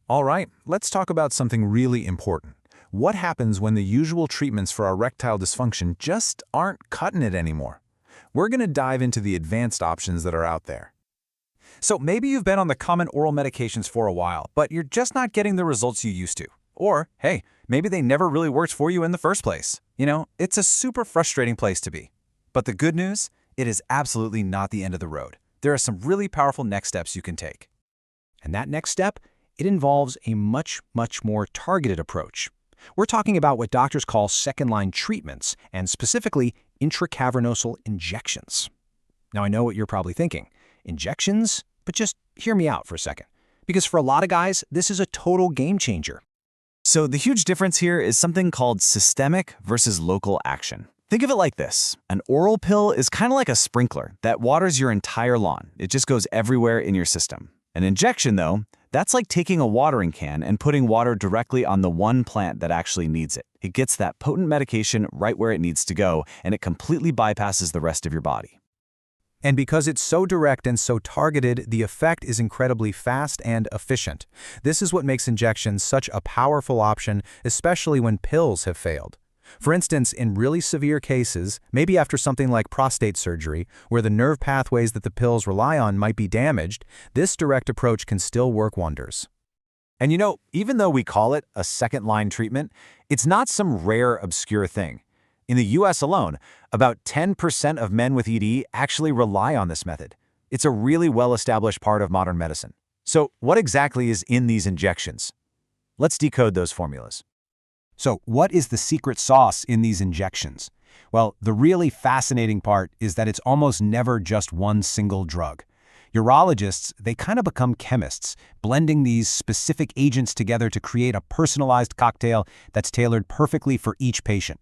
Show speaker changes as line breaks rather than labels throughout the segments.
All right, let's talk about something really important. What happens when the usual treatments for erectile dysfunction just aren't cutting it anymore? We're going to dive into the advanced options that are out there.
So maybe you've been on the common oral medications for a while, but you're just not getting the results you used to. Or, hey, maybe they never really worked for you in the first place. It's a super frustrating place to be. But the good news, it is absolutely not the end of the road. There are some really powerful next steps you can take.
And that next step, it involves a much more targeted approach. We're talking about what doctors call second-line treatments, and specifically intracavernosal injections. Now, I know what you're probably thinking. Injections? But just hear me out for a second. Because for a lot of guys, this is a total game changer.
So the huge difference here is something called systemic versus local action. Think of it like this. An oral pill is kind of like a sprinkler that waters your entire lawn. It just goes everywhere in your system. An injection, though, that's like taking a watering can and putting water directly on the one plant that actually needs it. It gets that potent medication right where it needs to go, and it completely bypasses the rest of your body.
And because it's so direct and so targeted, the effect is incredibly fast and efficient. This is what makes injections such a powerful option, especially when pills have failed. For instance, in really severe cases, maybe after something like prostate surgery, where the nerve pathways that the pills rely on might be damaged, this direct approach can still work wonders.
And even though we call it a second-line treatment, it's not some rare, obscure thing. In the US alone, about 10% of men with ED actually rely on this method. It's a really well-established part of modern medicine. So what exactly is in these injections? Let's decode those formulas.
So what is the secret sauce in these injections? Well, the really fascinating part is that it's almost never just one single drug. Urologists, they kind of become chemists, blending these specific agents together to create a personalized cocktail that's tailored perfectly for each patient.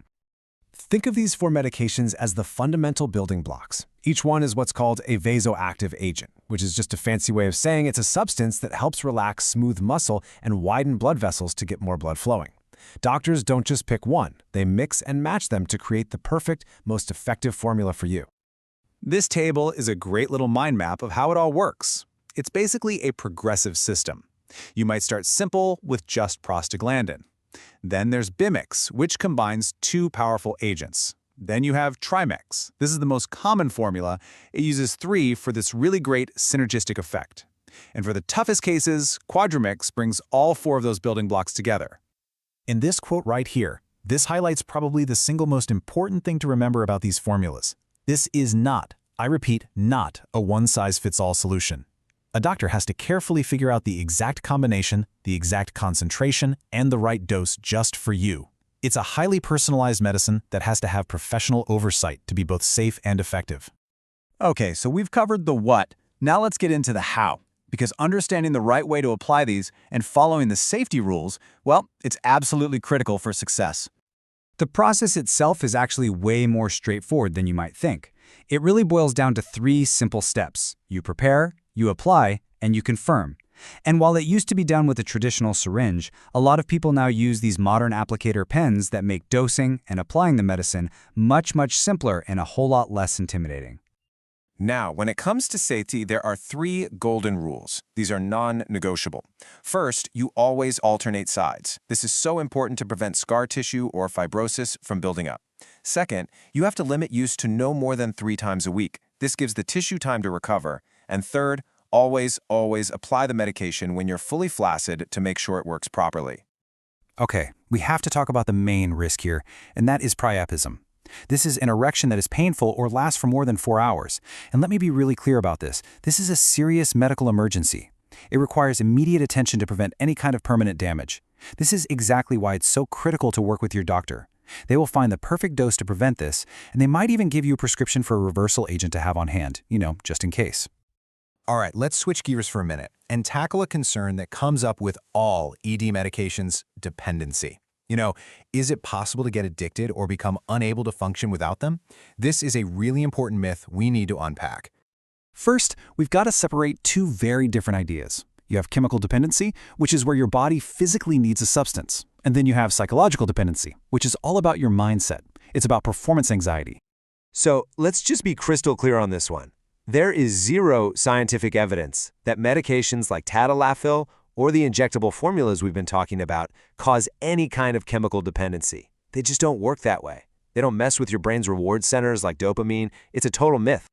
Think of these four medications as the fundamental building blocks. Each one is what's called a vasoactive agent, which is just a fancy way of saying it's a substance that helps relax smooth muscle and widen blood vessels to get more blood flowing. Doctors don't just pick one, they mix and match them to create the perfect, most effective formula for you.
This table is a great little mind map of how it all works. It's basically a progressive system. You might start simple with just prostaglandin. Then there's BiMix, which combines two powerful agents. Then you have TriMix. This is the most common formula. It uses 3 for this really great synergistic effect. And for the toughest cases, QuadMix brings all 4 of those building blocks together.
In this quote right here, this highlights probably the single most important thing to remember about these formulas. This is not, I repeat, not a one-size-fits-all solution. A doctor has to carefully figure out the exact combination, the exact concentration, and the right dose just for you. It's a highly personalized medicine that has to have professional oversight to be both safe and effective.
Okay, so we've covered the what. Now let's get into the how. Because understanding the right way to apply these and following the safety rules, well, it's absolutely critical for success.
The process itself is actually way more straightforward than you might think. It really boils down to 3 simple steps. You prepare, you apply, and you confirm. And while it used to be done with a traditional syringe, a lot of people now use these modern applicator pens that make dosing and applying the medicine much simpler and a whole lot less intimidating.
Now, when it comes to safety, there are 3 golden rules. These are non-negotiable. First, you always alternate sides. This is so important to prevent scar tissue or fibrosis from building up. Second, you have to limit use to no more than 3 times a week. This gives the tissue time to recover. And third, always apply the medication when you're fully flaccid to make sure it works properly.
Okay, we have to talk about the main risk here, and that is priapism. This is an erection that is painful or lasts for more than 4 hours. And let me be really clear about this. This is a serious medical emergency. It requires immediate attention to prevent any kind of permanent damage. This is exactly why it's so critical to work with your doctor. They will find the perfect dose to prevent this, and they might even give you a prescription for a reversal agent to have on hand, just in case.
All right, let's switch gears for a minute and tackle a concern that comes up with all ED medications: dependency. Is it possible to get addicted or become unable to function without them? This is a really important myth we need to unpack.
First, we've got to separate 2 very different ideas. You have chemical dependency, which is where your body physically needs a substance. And then you have psychological dependency, which is all about your mindset. It's about performance anxiety.
So let's just be crystal clear on this one. There is 0 scientific evidence that medications like tadalafil or the injectable formulas we've been talking about cause any kind of chemical dependency. They just don't work that way. They don't mess with your brain's reward centers like dopamine. It's a total myth.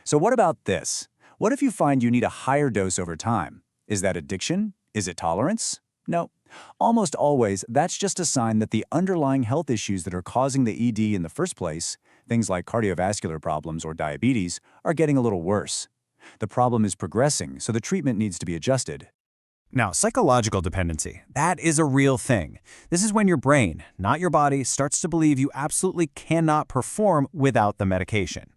So what about this? What if you find you need a higher dose over time? Is that addiction? Is it tolerance? No. Almost always, that's just a sign that the underlying health issues that are causing the ED in the first place, things like cardiovascular problems or diabetes, are getting a little worse. The problem is progressing, so the treatment needs to be adjusted.
Now, psychological dependency, that is a real thing. This is when your brain, not your body, starts to believe you absolutely cannot perform without the medication.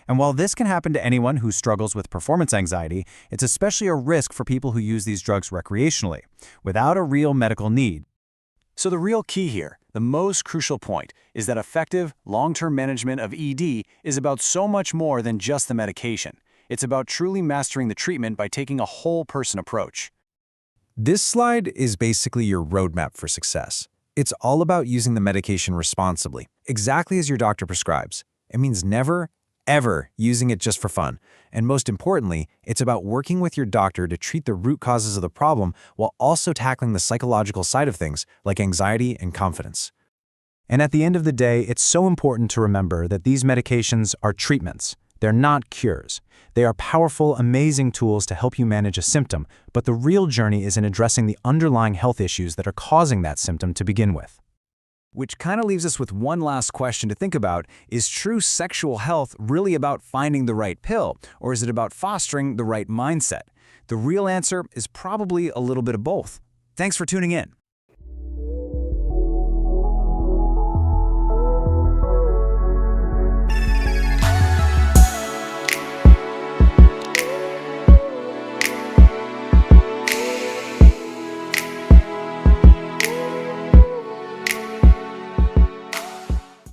And while this can happen to anyone who struggles with performance anxiety, it's especially a risk for people who use these drugs recreationally, without a real medical need.
So the real key here, the most crucial point, is that effective, long-term management of ED is about so much more than just the medication. It's about truly mastering the treatment by taking a whole-person approach.
This slide is basically your roadmap for success. It's all about using the medication responsibly, exactly as your doctor prescribes. It means never, ever using it just for fun. And most importantly, it's about working with your doctor to treat the root causes of the problem while also tackling the psychological side of things like anxiety and confidence. And at the end of the day, it's so important to remember that these medications are treatments. They're not cures. They are powerful, amazing tools to help you manage a symptom, but the real journey is in addressing the underlying health issues that are causing that symptom to begin with.
Which kind of leaves us with one last question to think about. Is true sexual health really about finding the right pill, or is it about fostering the right mindset? The real answer is probably a little bit of both. Thanks for tuning in.